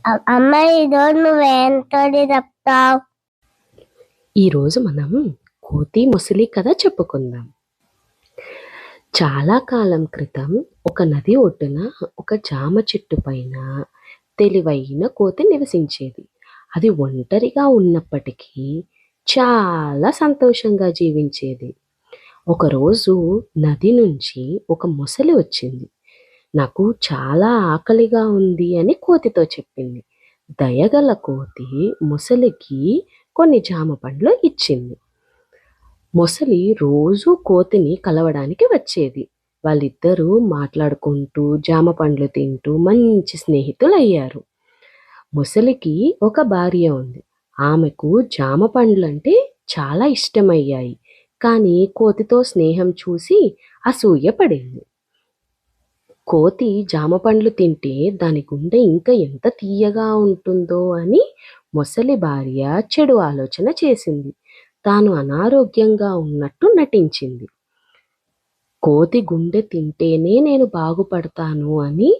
అమ్మ ఈరోజు నువ్వేం స్టోరీ చెప్తావు? ఈరోజు మనం కోతి ముసలి కథ చెప్పుకుందాం. చాలా కాలం క్రితం ఒక నది ఒడ్డున ఒక జామ చెట్టు పైన తెలివైన కోతి నివసించేది. అది ఒంటరిగా ఉన్నప్పటికీ చాలా సంతోషంగా జీవించేది. ఒకరోజు నది నుంచి ఒక ముసలి వచ్చింది. నాకు చాలా ఆకలిగా ఉంది అని కోతితో చెప్పింది. దయగల కోతి ముసలికి కొన్ని జామ పండ్లు ఇచ్చింది. ముసలి రోజూ కోతిని కలవడానికి వచ్చేది. వాళ్ళిద్దరూ మాట్లాడుకుంటూ జామ పండ్లు తింటూ మంచి స్నేహితులయ్యారు. ముసలికి ఒక భార్య ఉంది. ఆమెకు జామ పండ్లంటే చాలా ఇష్టమయ్యాయి. కానీ కోతితో స్నేహం చూసి అసూయ పడింది. కోతి జామ పండ్లు తింటే దాని గుండె ఇంకా ఎంత తీయగా ఉంటుందో అని ముసలి భార్య చెడు ఆలోచన చేసింది. తాను అనారోగ్యంగా ఉన్నట్టు నటించింది. కోతి గుండె తింటేనే నేను బాగుపడతాను అని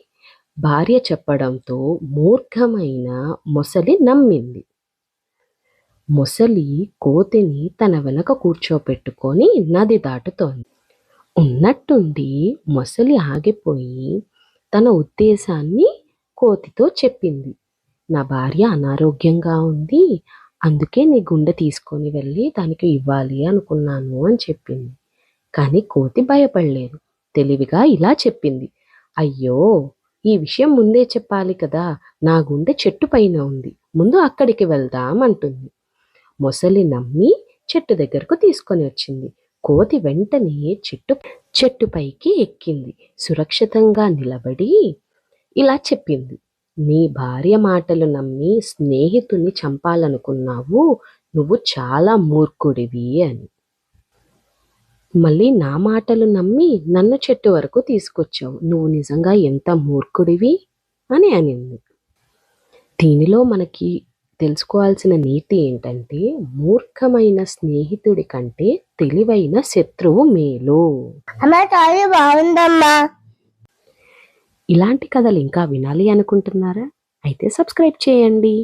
భార్య చెప్పడంతో మూర్ఖమైన ముసలి నమ్మింది. ముసలి కోతిని తన వెనక కూర్చోపెట్టుకొని నది దాటుతోంది. ఉన్నట్టుండి ముసలి ఆగిపోయి తన ఉద్దేశాన్ని కోతితో చెప్పింది. నా భార్య అనారోగ్యంగా ఉంది, అందుకే నీ గుండె తీసుకొని వెళ్ళి దానికి ఇవ్వాలి అనుకున్నాను అని చెప్పింది. కానీ కోతి భయపడలేదు. తెలివిగా ఇలా చెప్పింది, అయ్యో ఈ విషయం ముందే చెప్పాలి కదా, నా గుండె చెట్టు పైన ఉంది, ముందు అక్కడికి వెళ్దాం అంటుంది. ముసలి నమ్మి చెట్టు దగ్గరకు తీసుకొని వచ్చింది. కోతి వెంటనే చెట్టుపైకి ఎక్కింది. సురక్షితంగా నిలబడి ఇలా చెప్పింది, నీ భార్య మాటలు నమ్మి స్నేహితుని చంపాలనుకున్నావు, నువ్వు చాలా మూర్ఖుడివి అని. మళ్ళీ నా మాటలు నమ్మి నన్ను చెట్టు వరకు తీసుకొచ్చావు, నువ్వు నిజంగా ఎంత మూర్ఖుడివి అని అనింది. దీనిలో మనకి తెలుసుకోవాల్సిన నీతి ఏంటంటే, మూర్ఖమైన స్నేహితుడి కంటే తెలివైన శత్రువు మేలు. అమ్మ స్టోరీ బాగుందమ్మా. ఇలాంటి కథలు ఇంకా వినాలి అనుకుంటున్నారా? అయితే సబ్స్క్రైబ్ చేయండి.